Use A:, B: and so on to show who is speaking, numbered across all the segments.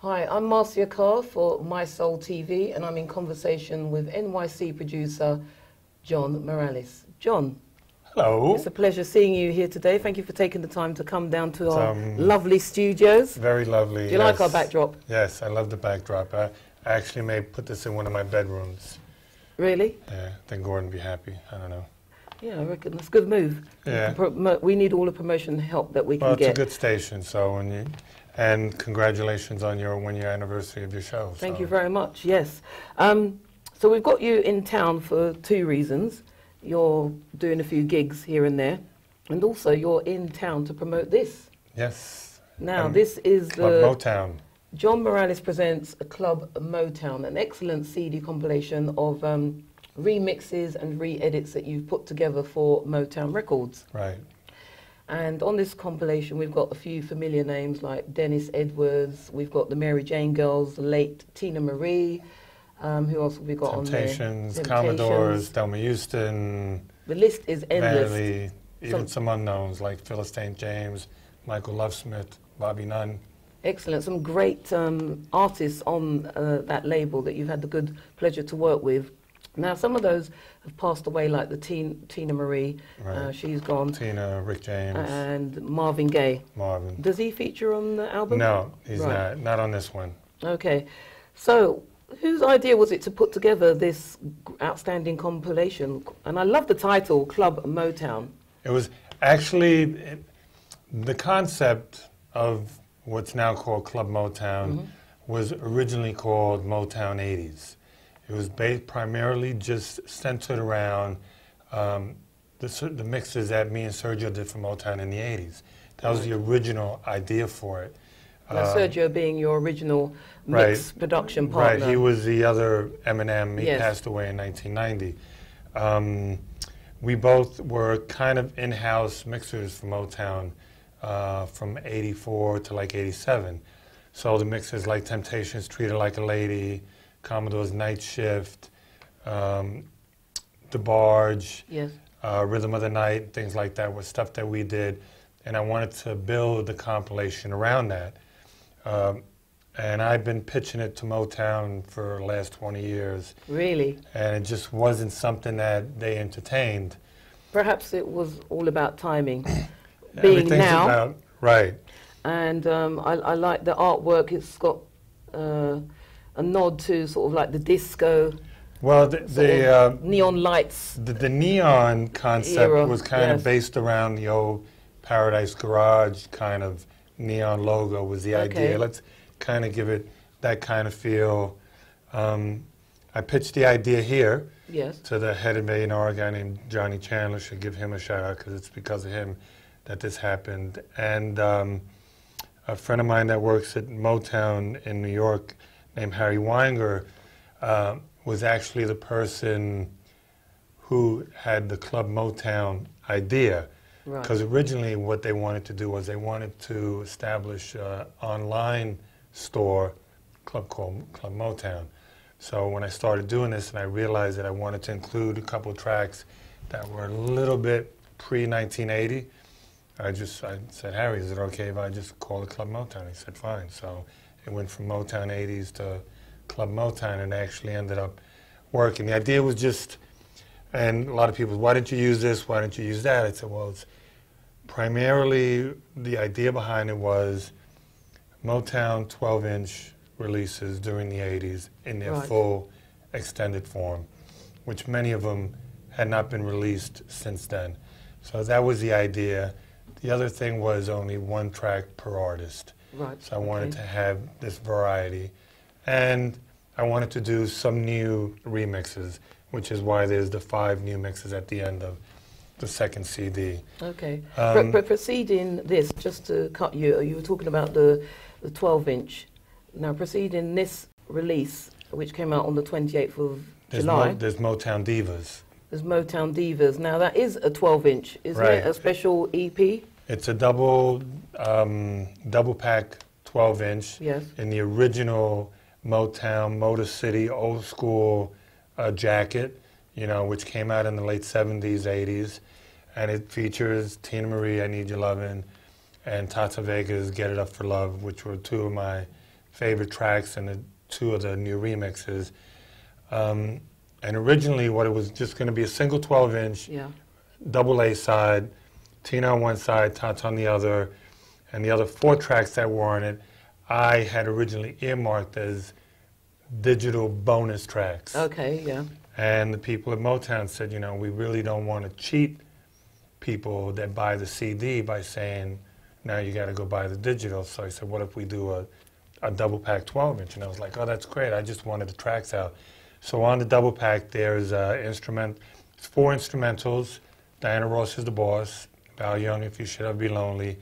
A: Hi, I'm Marcia Carr for Mi-Soul TV, and I'm in conversation with NYC producer John Morales. John,
B: hello.
A: it's a pleasure seeing you here today. Thank you for taking the time to come down to our lovely studios.
B: Very lovely.
A: Do you like our backdrop?
B: Yes, I love the backdrop. I actually may put this in one of my bedrooms.
A: Really?
B: Yeah, I think Gordon would be happy. I don't know.
A: Yeah, I reckon that's a good move.
B: Yeah.
A: We need all the promotion help that we can get.
B: Well, it's a good station, so and congratulations on your one-year anniversary of your show.
A: Thank you very much, yes. So we've got you in town for two reasons. You're doing a few gigs here and there, and also you're in town to promote this.
B: Yes.
A: Now, this is
B: Club Motown.
A: John Morales presents a Club Motown, an excellent CD compilation of remixes and re-edits that you've put together for Motown Records.
B: Right.
A: And on this compilation, we've got a few familiar names like Dennis Edwards, we've got the Mary Jane Girls, the late Tina Marie, who else have we got on there?
B: Temptations, Commodores, Thelma Houston.
A: The list is endless.
B: Vanity, even some unknowns like Phyllis St. James, Michael Lovesmith, Bobby Nunn.
A: Excellent. Some great artists on that label that you've had the good pleasure to work with. Now, some of those have passed away, like the Tina Marie.
B: Right.
A: She's gone.
B: Tina, Rick James.
A: And Marvin Gaye.
B: Marvin.
A: Does he feature on the album?
B: No, he's not. Not on this one.
A: Okay. So, whose idea was it to put together this outstanding compilation? And I love the title, Club Motown.
B: It was actually the concept of what's now called Club Motown was originally called Motown 80s. It was based primarily just centered around the mixes that me and Sergio did for Motown in the 80s. That was the original idea for it.
A: Now, Sergio being your original mix production partner.
B: Right, he was the other Eminem. He
A: Yes.
B: passed away in 1990. We both were kind of in-house mixers for Motown from 84 to like 87. So the mixes like Temptations, Treat Her Like a Lady, Commodore's Night Shift, The Barge,
A: Yes.
B: Rhythm of the Night, things like that was stuff that we did. And I wanted to build the compilation around that. And I've been pitching it to Motown for the last 20 years.
A: Really?
B: And it just wasn't something that they entertained.
A: Perhaps it was all about timing. Being
B: Everything's
A: now.
B: about, right.
A: And I like the artwork. It's got a nod to sort of like the disco.
B: Well, the
A: neon lights.
B: The neon concept was kind of based around the old Paradise Garage kind of neon logo was the idea. Let's kind of give it that kind of feel. I pitched the idea here to the head of A&R, a guy named Johnny Chandler. Should give him a shout out because it's because of him that this happened. And a friend of mine that works at Motown in New York named Harry Weinger was actually the person who had the Club Motown idea. Because originally what they wanted to do was they wanted to establish an online store club called Club Motown. So when I started doing this and I realized that I wanted to include a couple of tracks that were a little bit pre-1980, I said, Harry, is it okay if I just call it Club Motown? He said, fine. So it went from Motown 80s to Club Motown, and it actually ended up working. The idea was just, and a lot of people, why didn't you use this? Why didn't you use that? I said, well, it's primarily the idea behind it was Motown 12-inch releases during the 80s in their full extended form, which many of them had not been released since then. So that was the idea. The other thing was only one track per artist. So I wanted to have this variety. And I wanted to do some new remixes, which is why there's the 5 new mixes at the end of the second CD.
A: Okay. But preceding this, just to cut you, you were talking about the 12-inch. Now, preceding this release, which came out on the 28th of July.
B: There's Motown Divas.
A: There's Motown Divas. Now, that is a 12-inch, isn't it? A special EP?
B: It's a double pack 12-inch in the original Motown, Motor City, old school jacket, you know, which came out in the late 70s, 80s. And it features Tina Marie, I Need Your Lovin', and Tata Vega's Get It Up for Love, which were 2 of my favorite tracks and two of the new remixes. And originally what it was just going to be a single 12-inch, double A side, Tina on one side, Tata on the other, and the other 4 tracks that were on it, I had originally earmarked as digital bonus tracks.
A: Okay, yeah.
B: And the people at Motown said, you know, we really don't want to cheat people that buy the CD by saying, now you got to go buy the digital. So I said, what if we do a double pack 12-inch? And I was like, oh, that's great. I just wanted the tracks out. So on the double pack, there's it's 4 instrumentals. Diana Ross is the boss. Val Young, If You Should Ever Be Lonely.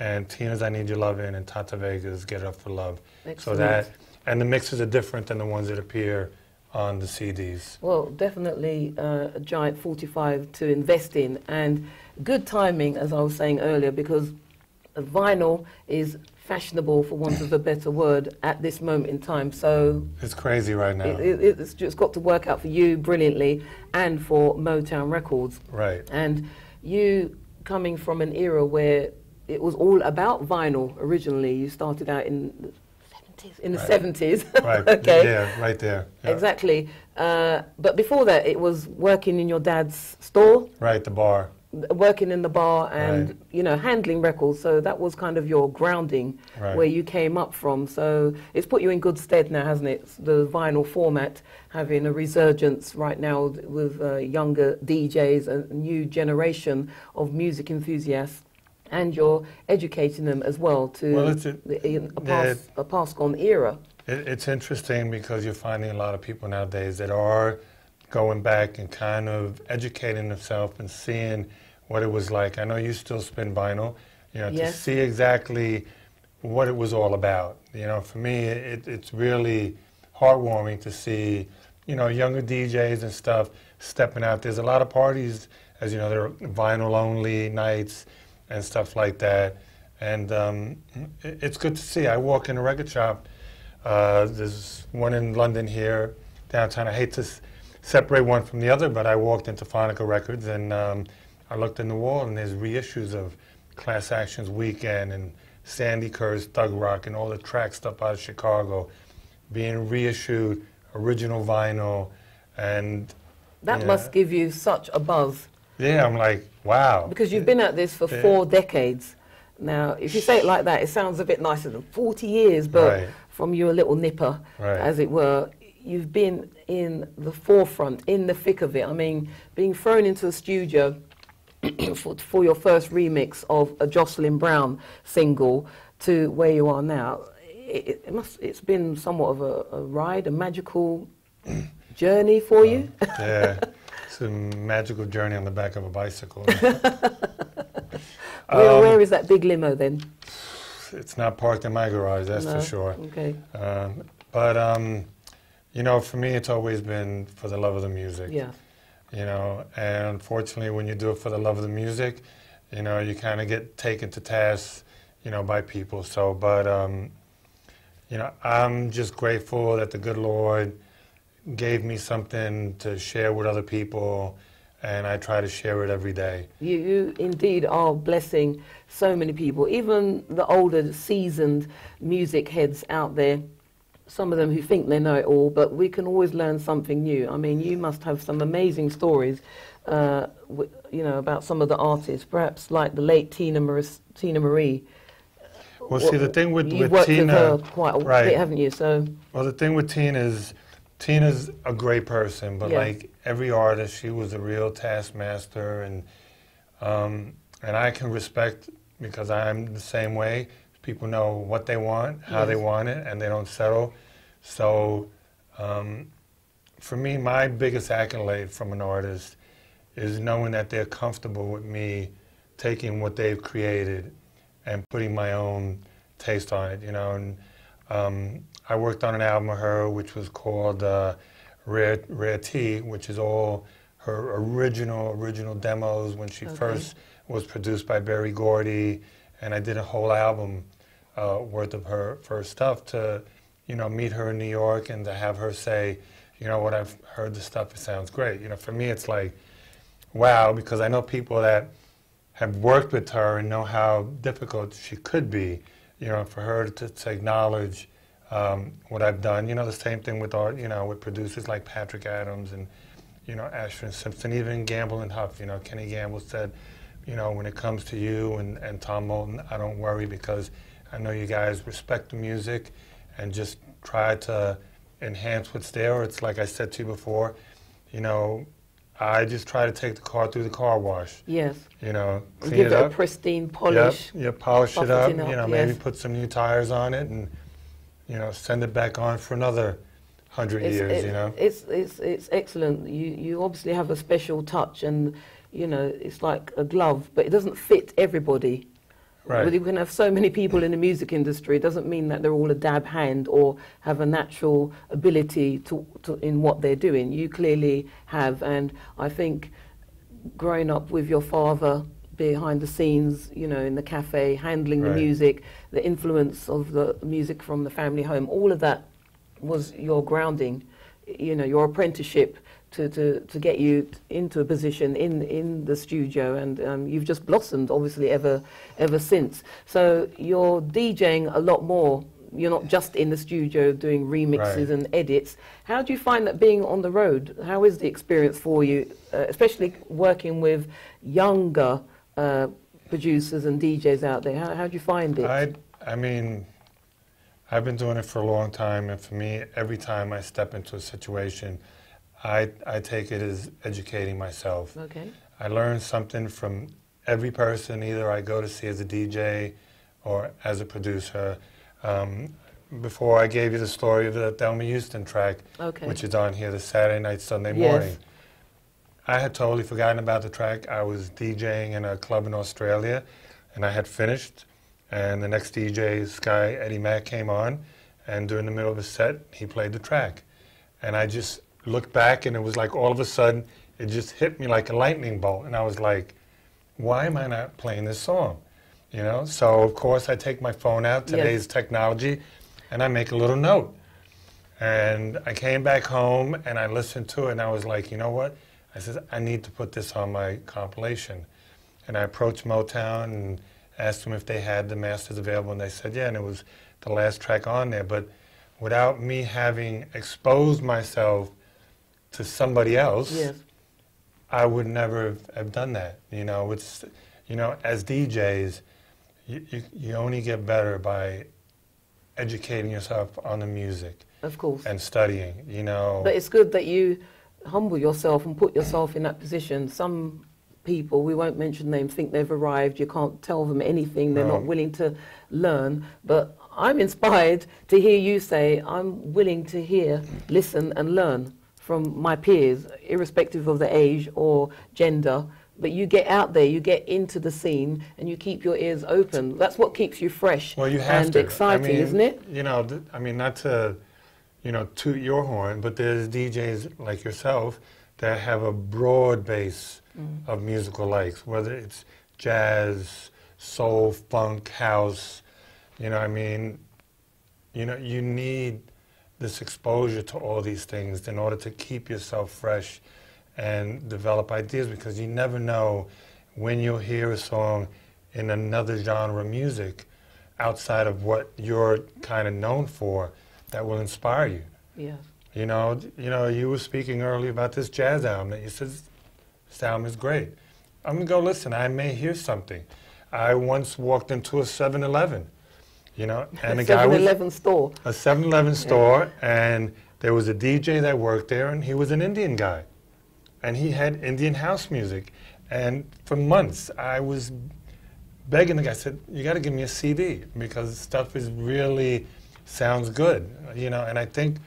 B: And Tina's I Need Your Lovin', and Tata Vega's Get Up for Love.
A: Excellent.
B: So that, and the mixes are different than the ones that appear on the CDs.
A: Well, definitely a giant 45 to invest in, and good timing, as I was saying earlier, because vinyl is fashionable, for want of a better word, at this moment in time. So
B: it's crazy right now.
A: It's just got to work out for you brilliantly, and for Motown Records.
B: Right.
A: And you coming from an era where it was all about vinyl originally. You started out in the 70s. In the 70s.
B: Right.
A: Okay.
B: Yeah, right there. Yeah.
A: Exactly. But before that, it was working in your dad's store.
B: Right, the bar.
A: Working in the bar and,
B: right.
A: you know, handling records. So that was kind of your grounding,
B: right.
A: where you came up from. So it's put you in good stead now, hasn't it? The vinyl format having a resurgence right now with younger DJs, a new generation of music enthusiasts. And you're educating them as well to a past-gone era.
B: It's interesting because you're finding a lot of people nowadays that are going back and kind of educating themselves and seeing what it was like. I know you still spin vinyl, you know,
A: yes.
B: to see exactly what it was all about. You know, for me, it's really heartwarming to see, you know, younger DJs and stuff stepping out. There's a lot of parties, as you know, there are vinyl-only nights and stuff like that. And it's good to see. I walk in a record shop. There's one in London here, downtown. I hate to separate one from the other, but I walked into Phonica Records and I looked in the wall and there's reissues of Class Actions Weekend and Sandy Kerr's Thug Rock and all the track stuff out of Chicago being reissued, original vinyl. And
A: that must give you such a buzz.
B: Yeah, I'm like, wow.
A: Because you've been at this for 4 decades. Now, if you say it like that, it sounds a bit nicer than 40 years, but
B: right.
A: from your little nipper,
B: right.
A: as it were, you've been in the forefront, in the thick of it. I mean, being thrown into a studio for your first remix of a Jocelyn Brown single to where you are now, it's been somewhat of a ride, a magical journey for you.
B: Yeah. It's a magical journey on the back of a bicycle.
A: Where is that big limo then?
B: It's not parked in my garage, that's for sure.
A: Okay.
B: But you know, for me, it's always been for the love of the music.
A: Yeah.
B: You know, and unfortunately, when you do it for the love of the music, you know, you kind of get taken to task, you know, by people. So, but you know, I'm just grateful that the good Lord gave me something to share with other people, and I try to share it every day.
A: You indeed are blessing so many people, even the older, seasoned music heads out there, some of them who think they know it all, but we can always learn something new. I mean, you must have some amazing stories, you know, about some of the artists, perhaps like the late Tina Marie.
B: Well, see, the thing with
A: You've worked
B: Tina,
A: with her quite a
B: right.
A: bit, haven't you? So.
B: Well, the thing with Tina is, Tina's a great person, but like every artist, she was a real taskmaster, and I can respect, because I'm the same way. People know what they want, how they want it, and they don't settle. So for me, my biggest accolade from an artist is knowing that they're comfortable with me taking what they've created and putting my own taste on it, you know. And I worked on an album of her which was called Rare Tea, which is all her original demos when she first was produced by Berry Gordy, and I did a whole album worth of her first stuff to, you know, meet her in New York and to have her say, you know what, I've heard the stuff, it sounds great. You know, for me it's like, wow, because I know people that have worked with her and know how difficult she could be, you know, for her to acknowledge what I've done. You know, the same thing with art, you know, with producers like Patrick Adams and, you know, Ashford Simpson, even Gamble and Huff. You know, Kenny Gamble said, you know, when it comes to you and Tom Moulton, I don't worry because I know you guys respect the music and just try to enhance what's there. It's like I said to you before, you know, I just try to take the car through the car wash.
A: Yes.
B: You know, clean
A: give
B: it
A: it
B: up.
A: a pristine polish.
B: Yep, polish it up. You know,
A: yes.
B: maybe put some new tires on it and, you know, send it back on for another 100 years, you know.
A: It's excellent. You obviously have a special touch and, you know, it's like a glove, but it doesn't fit everybody.
B: Right.
A: You can have so many people in the music industry. It doesn't mean that they're all a dab hand or have a natural ability to in what they're doing. You clearly have, and I think growing up with your father behind the scenes, you know, in the cafe, handling the music, the influence of the music from the family home, all of that was your grounding, you know, your apprenticeship to get you into a position in the studio, and you've just blossomed obviously ever since. So you're DJing a lot more. You're not just in the studio doing remixes and edits. How do you find that being on the road? How is the experience for you, especially working with younger producers and DJs out there? How do you find it?
B: I mean, I've been doing it for a long time, and for me, every time I step into a situation, I take it as educating myself.
A: Okay. I
B: learn something from every person, either I go to see as a DJ or as a producer. Before I gave you the story of the Thelma Houston track, which is on here, the Saturday night, Sunday morning. I had totally forgotten about the track. I was DJing in a club in Australia, and I had finished, and the next DJ, this guy, Eddie Mack, came on, and during the middle of his set, he played the track. And I just looked back, and it was like all of a sudden, it just hit me like a lightning bolt, and I was like, why am I not playing this song? You know, so of course I take my phone out, today's technology, and I make a little note. And I came back home and I listened to it and I was like, you know what? I said, I need to put this on my compilation. And I approached Motown and asked them if they had the masters available, and they said, yeah, and it was the last track on there. But without me having exposed myself to somebody else, I would never have done that. You know, it's, you know, as DJs, you only get better by educating yourself on the music.
A: Of course.
B: And studying, you know.
A: But it's good that you humble yourself and put yourself in that position. Some people, we won't mention names, think they've arrived. You can't tell them anything. They're not willing to learn. But I'm inspired to hear you say, I'm willing to hear, listen and learn from my peers, irrespective of the age or gender. But you get out there, you get into the scene, and you keep your ears open. That's what keeps you fresh and exciting, isn't it?
B: You know, I mean, not to, you know, toot your horn, but there's DJs like yourself that have a broad base of musical likes, whether it's jazz, soul, funk, house. You know, I mean, you know, you need this exposure to all these things in order to keep yourself fresh and develop ideas, because you never know when you'll hear a song in another genre of music outside of what you're kind of known for that will inspire you.
A: Yeah.
B: You know, you were speaking earlier about this jazz album that you said, this album is great. I'm gonna go listen, I may hear something. I once walked into a 7-Eleven, you know, and
A: a 7-Eleven store.
B: A 7-Eleven store, and there was a DJ that worked there, and he was an Indian guy. And he had Indian house music. And for months, I was begging the guy, I said, you got to give me a CD, because stuff is really sounds good, you know. And I think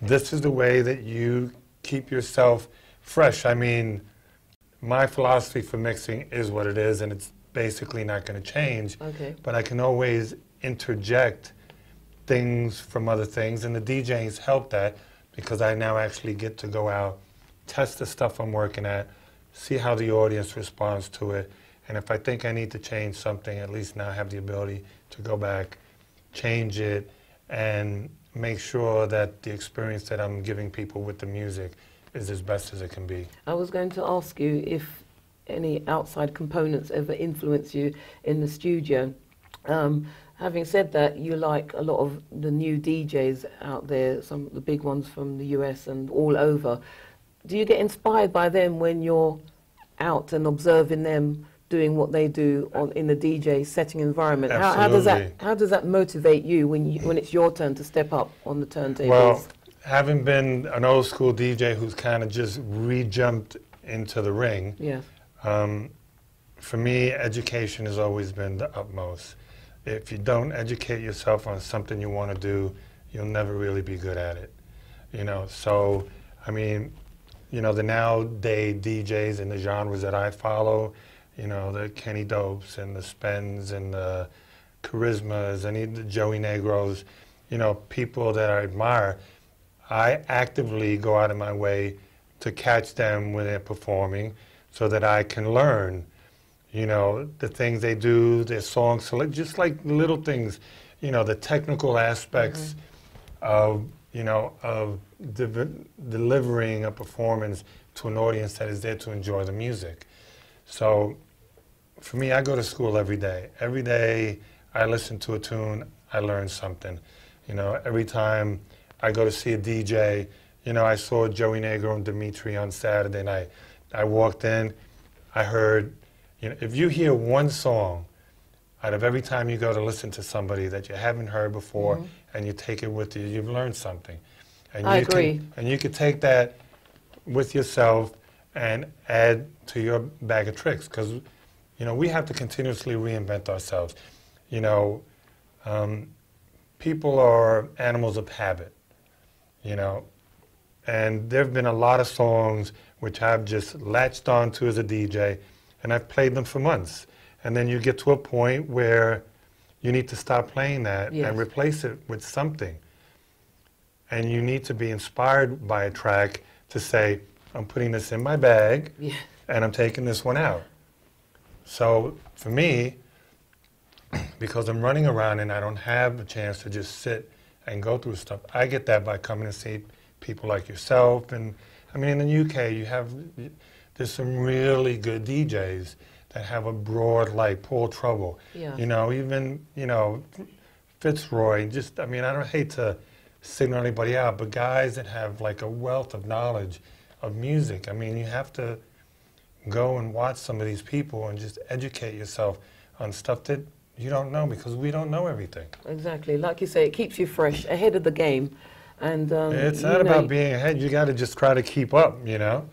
B: this is the way that you keep yourself fresh. I mean, my philosophy for mixing is what it is, and it's basically not going to change.
A: Okay.
B: But I can always interject things from other things, and the DJs help that, because I now actually get to go out, test the stuff I'm working at, see how the audience responds to it, and if I think I need to change something, at least now I have the ability to go back, change it, and make sure that the experience that I'm giving people with the music is as best as it can be.
A: I was going to ask you if any outside components ever influence you in the studio. Having said that, you like a lot of the new DJs out there, some of the big ones from the US and all over. Do you get inspired by them when you're out and observing them doing what they do in the DJ setting environment?
B: Absolutely.
A: How does that motivate you when it's your turn to step up on the turntables?
B: Well, having been an old school DJ who's kind of just re-jumped into the ring,
A: yes.
B: For me, education has always been the utmost. If you don't educate yourself on something you want to do, you'll never really be good at it. You know, so, I mean, you know, the nowadays DJs and the genres that I follow, you know, the Kenny Dopes and the Spens and the Charismas and the Joey Negros, you know, people that I admire, I actively go out of my way to catch them when they're performing so that I can learn, you know, the things they do, their songs, just like little things, you know, the technical aspects of, you know, of delivering a performance to an audience that is there to enjoy the music. So for me, I go to school every day. Every day I listen to a tune, I learn something. You know, every time I go to see a DJ, you know, I saw Joey Negro and Dimitri on Saturday night. I walked in, I heard, you know, if you hear one song out of every time you go to listen to somebody that you haven't heard before and you take it with you, you've learned something. And
A: I agree.
B: And you could take that with yourself and add to your bag of tricks because, you know, we have to continuously reinvent ourselves. You know, people are animals of habit, you know, and there have been a lot of songs which I've just latched onto as a DJ, and I've played them for months. And then you get to a point where you need to stop playing that and replace it with something. And you need to be inspired by a track to say, I'm putting this in my bag, and I'm taking this one out. So for me, because I'm running around and I don't have a chance to just sit and go through stuff, I get that by coming to see people like yourself. And I mean, in the UK, there's some really good DJs that have a broad, like Paul Trouble.
A: Yeah.
B: You know, even, you know, Fitzroy, just, I mean, I don't hate to signal anybody out, but guys that have like a wealth of knowledge of music. I mean, you have to go and watch some of these people and just educate yourself on stuff that you don't know because we don't know everything.
A: Exactly. Like you say, it keeps you fresh, ahead of the game. And
B: it's not about being ahead. You got to just try to keep up, you know?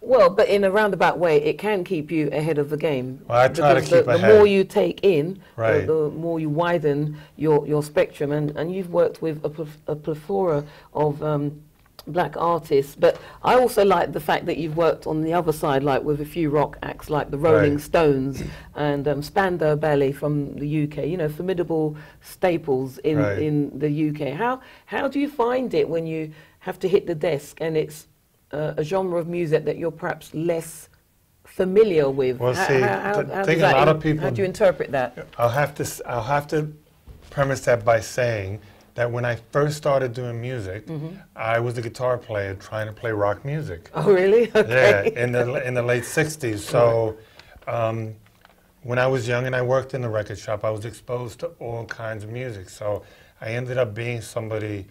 A: Well, but in a roundabout way, it can keep you ahead of the game.
B: Well, I try to keep ahead.
A: The more you take in,
B: right,
A: the more you widen your spectrum. And you've worked with a plethora of black artists. But I also like the fact that you've worked on the other side, like with a few rock acts like the Rolling Stones and Spandau Ballet from the UK, you know, formidable staples in the UK. How do you find it when you have to hit the desk and it's a genre of music that you're perhaps less familiar with?
B: Well, see,
A: how do you interpret that?
B: I'll have to premise that by saying that when I first started doing music, I was a guitar player trying to play rock music.
A: Oh, really? Okay.
B: Yeah, in the late '60s. So when I was young and I worked in the record shop, I was exposed to all kinds of music. So I ended up being somebody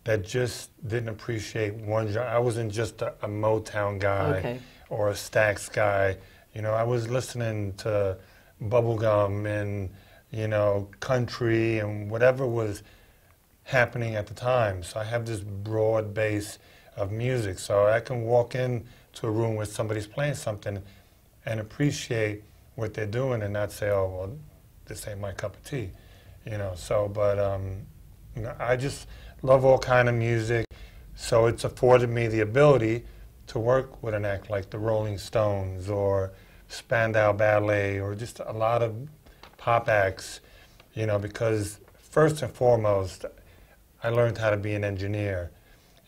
B: that just didn't appreciate one genre. I wasn't just a Motown guy or a Stax guy. You know, I was listening to bubblegum and, you know, country and whatever was happening at the time. So I have this broad base of music. So I can walk into a room where somebody's playing something and appreciate what they're doing and not say, oh, well, this ain't my cup of tea. You know, so, but, you know, I just love all kind of music, so it's afforded me the ability to work with an act like the Rolling Stones or Spandau Ballet or just a lot of pop acts, you know, because first and foremost, I learned how to be an engineer,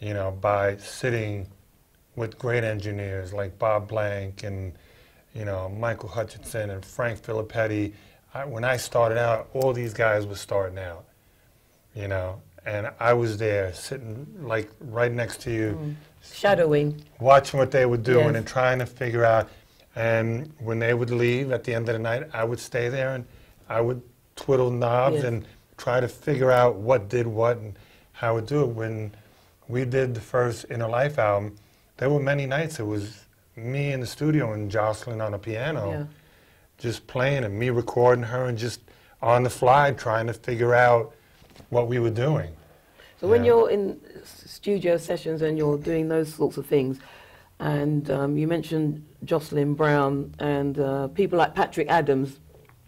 B: you know, by sitting with great engineers like Bob Blank and, you know, Michael Hutchinson and Frank Filippetti. When I started out, all these guys were starting out, you know. And I was there, sitting like right next to you.
A: Shadowing.
B: Watching what they were doing and trying to figure out. And when they would leave at the end of the night, I would stay there and I would twiddle knobs and try to figure out what did what and how to do it. When we did the first Inner Life album, there were many nights it was me in the studio and Jocelyn on the piano, just playing, and me recording her and just on the fly trying to figure out what we were doing.
A: So when you're in studio sessions and you're doing those sorts of things, and you mentioned Jocelyn Brown and people like Patrick Adams,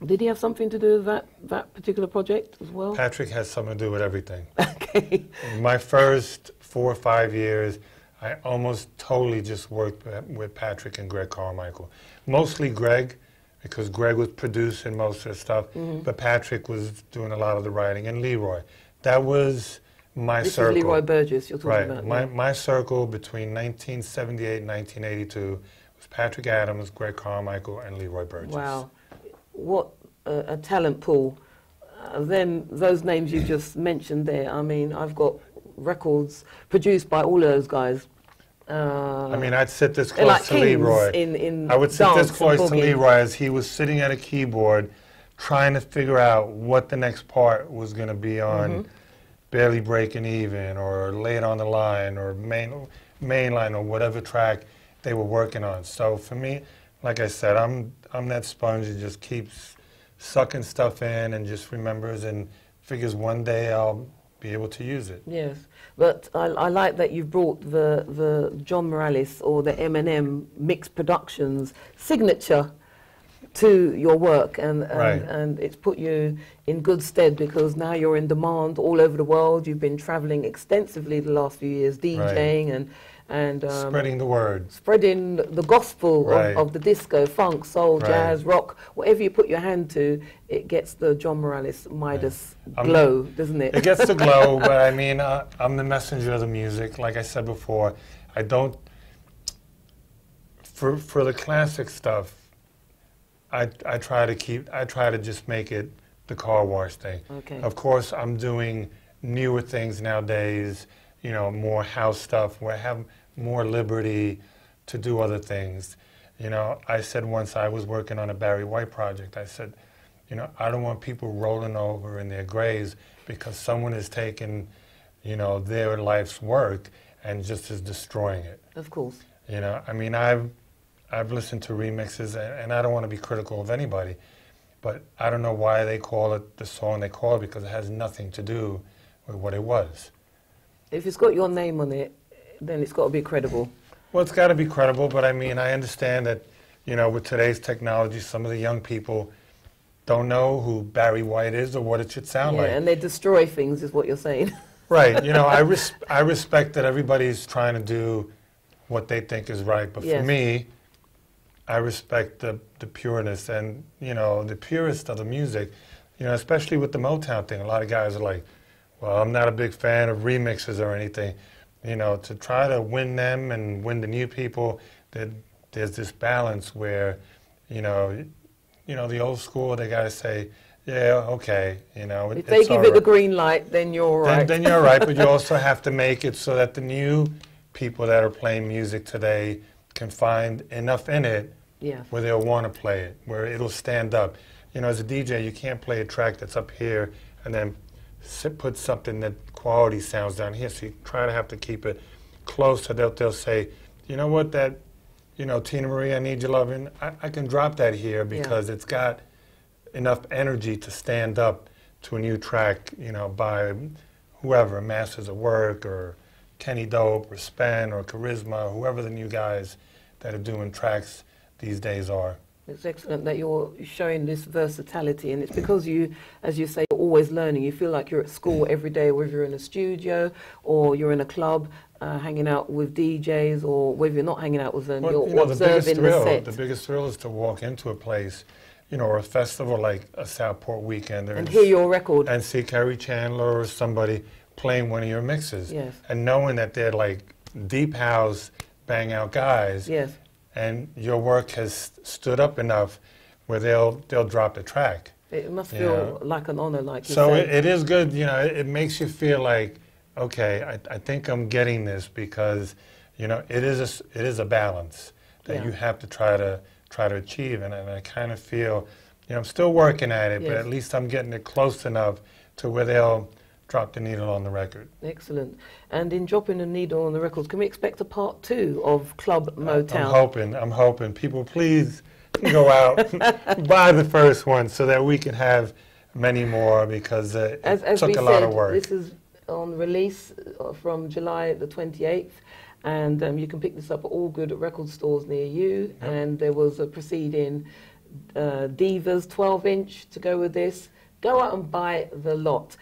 A: did he have something to do with that particular project as well?
B: Patrick has something to do with everything.
A: Okay.
B: My first 4 or 5 years, I almost totally just worked with Patrick and Greg Carmichael. Mostly Greg, because Greg was producing most of the stuff, but Patrick was doing a lot of the writing, and Leroy. That was my circle.
A: This is Leroy Burgess you're talking about.
B: My circle between 1978 and 1982 was Patrick Adams, Greg Carmichael, and Leroy Burgess.
A: Wow. What a talent pool. Then those names you just mentioned there, I mean, I've got records produced by all of those guys.
B: I mean, I'd sit this close
A: like
B: to Leroy.
A: In
B: I would sit this close to Leroy as he was sitting at a keyboard trying to figure out what the next part was going to be on Barely Breaking Even or Late on the Line or Mainline or whatever track they were working on. So for me, like I said, I'm that sponge that just keeps sucking stuff in and just remembers and figures one day I'll be able to use it.
A: Yes, but I like that you've brought the John Morales or the Eminem Mix Productions signature to your work, and it's put you in good stead because now you're in demand all over the world. You've been traveling extensively the last few years, DJing and
B: spreading the word.
A: Spreading the gospel of the disco, funk, soul, jazz, rock, whatever you put your hand to, it gets the John Morales Midas glow, doesn't it?
B: It gets the glow, but I mean, I'm the messenger of the music. Like I said before, I don't, for the classic stuff, I try to just make it the car wash thing.
A: Okay.
B: Of course, I'm doing newer things nowadays, you know, more house stuff where I have more liberty to do other things. You know, I said once I was working on a Barry White project, I said, you know, I don't want people rolling over in their graves because someone is taking, you know, their life's work and just is destroying it.
A: Of course.
B: You know, I mean, I've listened to remixes, and I don't want to be critical of anybody, but I don't know why they call it the song they call it because it has nothing to do with what it was.
A: If it's got your name on it, then it's got to be credible.
B: Well, it's got to be credible, but I mean, I understand that, you know, with today's technology, some of the young people don't know who Barry White is or what it should sound like.
A: And they destroy things, is what you're saying.
B: Right. You know, I respect that everybody's trying to do what they think is right, but for me, I respect the pureness and, you know, the purest of the music, you know, especially with the Motown thing. A lot of guys are like, well, I'm not a big fan of remixes or anything. You know, to try to win them and win the new people, there's this balance where, you know, the old school, they got to say, yeah, okay, you know.
A: If they give it the green light, then you're all right.
B: Then you're all right, but you also have to make it so that the new people that are playing music today can find enough in it where they'll want to play it, where it'll stand up. You know, as a DJ, you can't play a track that's up here and then put something that quality sounds down here. So you try to have to keep it close so that they'll say, you know what, that, you know, Tina Marie, I Need Your Lovin', I can drop that here because it's got enough energy to stand up to a new track, you know, by whoever, Masters of Work or Kenny Dope or Spen or Charisma, or whoever the new guys that are doing tracks these days are.
A: It's excellent that you're showing this versatility, and it's because you, as you say, you're always learning. You feel like you're at school every day, whether you're in a studio or you're in a club hanging out with DJs, or whether you're not hanging out with them, you're observing the set.
B: The biggest thrill is to walk into a place, you know, or a festival like a Southport Weekend,
A: and hear your record.
B: And see Kerry Chandler or somebody playing one of your mixes.
A: Yes.
B: And knowing that they're like deep house, bang out guys.
A: Yes.
B: And your work has stood up enough where they'll drop the track.
A: It must feel like an honor, like you
B: So
A: say.
B: it is good, you know, it makes you feel like, okay, I think I'm getting this because, you know, it is a balance that you have to try to achieve. And I kind of feel, I'm still working at it,
A: Yes.
B: but at least I'm getting it close enough to where they'll drop the needle on the record.
A: Excellent. And in dropping the needle on the records, can we expect a part 2 of Club Motown?
B: I'm hoping. People, please go out, buy the first one so that we can have many more, because it took a lot of work.
A: This is on release from July the 28th, and you can pick this up at all good record stores near you.
B: Yep.
A: And there was a preceding Divas 12-inch to go with this. Go out and buy the lot.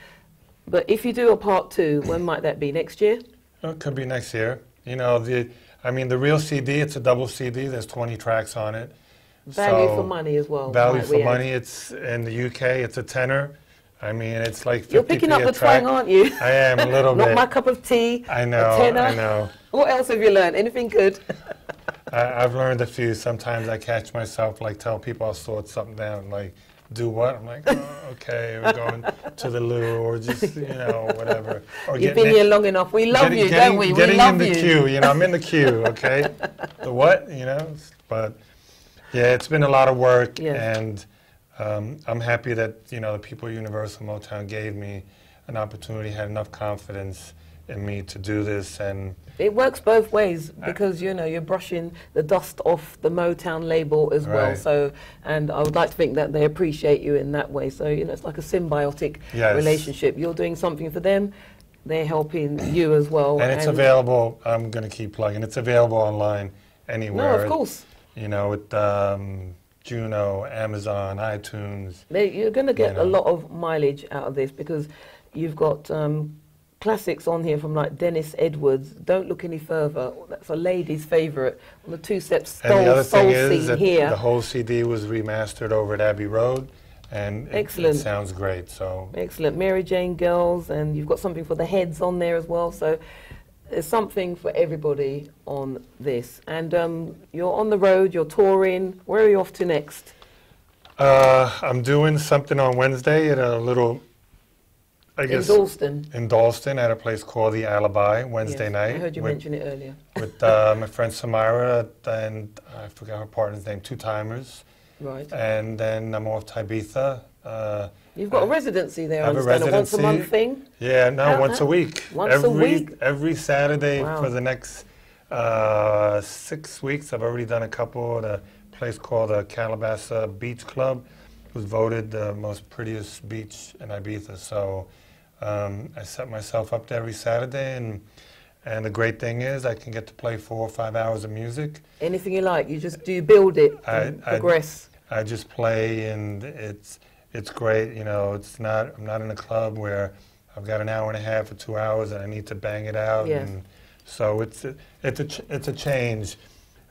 A: But if you do a part 2, when might that be? Next year?
B: It could be next year. The real CD, it's a double CD. There's 20 tracks on it.
A: Value for money as well.
B: Value for money. It's in the UK. It's a tenner. It's like 50p.
A: You're picking up the twang, aren't you?
B: I am a little bit.
A: Not my cup of tea.
B: I know.
A: A tenner.
B: I know.
A: What else have you learned? Anything good?
B: I've learned a few. Sometimes I catch myself telling people I'll sort something down, do what? I'm like, oh, okay, we're going to the loo, or just, whatever. Or
A: You've been here long enough. We love you, don't we? We love you.
B: Getting in the queue, I'm in the queue, okay? The what, But, yeah, it's been a lot of work,
A: yes.
B: And I'm happy that, the people at Universal Motown gave me an opportunity, had enough confidence in me to do this. And
A: it works both ways, because you're brushing the dust off the Motown label as well. So, and I would like to think that they appreciate you in that way. So it's like a symbiotic relationship. You're doing something for them, they're helping you as well.
B: And it's available. I'm going to keep plugging. It's available online anywhere.
A: No, of course.
B: With Juno, Amazon, iTunes.
A: You're going to get a lot of mileage out of this, because you've got classics on here from Dennis Edwards, Don't Look Any Further. That's a lady's favourite. On the two-step soul
B: thing is
A: scene
B: that
A: here.
B: The whole CD was remastered over at Abbey Road, and it sounds great. So
A: excellent. Mary Jane Girls, and you've got something for the heads on there as well. So there's something for everybody on this. And you're on the road, you're touring. Where are you off to next?
B: I'm doing something on Wednesday at a little,
A: in Dalston.
B: In Dalston, at a place called The Alibi, Wednesday night.
A: I heard you mention it earlier.
B: With my friend Samira, and I forgot her partner's name, Two Timers.
A: Right.
B: And then I'm off to Ibiza.
A: You've got a residency there,
B: I understand.
A: A once a month thing?
B: Yeah, no, once a week.
A: Once a week?
B: Every Saturday for the next 6 weeks. I've already done a couple at a place called the Calabasas Beach Club. It was voted the most prettiest beach in Ibiza. So I set myself up there every Saturday, and the great thing is I can get to play 4 or 5 hours of music.
A: Anything you like, you build it, progress.
B: I just play, and it's great. I'm not in a club where I've got an hour and a half or 2 hours and I need to bang it out.
A: Yes.
B: And so it's a change.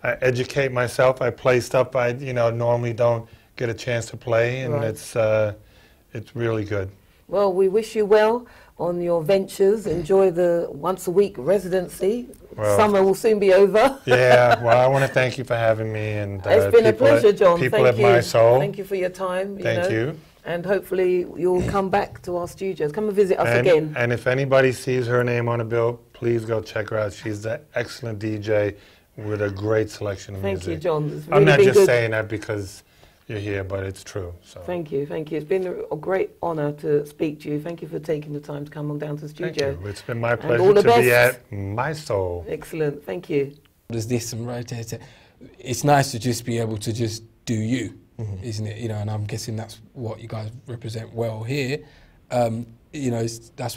B: I educate myself. I play stuff I normally don't get a chance to play, and it's really good.
A: Well, we wish you well on your ventures. Enjoy the once-a-week residency. Well, summer will soon be over.
B: Yeah, well, I want to thank you for having me. And
A: it's been a pleasure, John.
B: People at Mi-Soul.
A: Thank you for your time.
B: Thank you.
A: And hopefully you'll come back to our studios. Come and visit us again.
B: And if anybody sees her name on a bill, please go check her out. She's an excellent DJ with a great selection of music.
A: Thank you, John. It's really
B: I'm not
A: been
B: just
A: good.
B: saying that because you're here, but it's true. So.
A: Thank you. It's been a great honour to speak to you. Thank you for taking the time to come on down to the studio.
B: Thank you. It's been my pleasure to be at Mi-Soul.
A: Excellent. Thank you.
C: There's this and rotate. It's nice to just be able to just do you, isn't it? And I'm guessing that's what you guys represent well here. That's what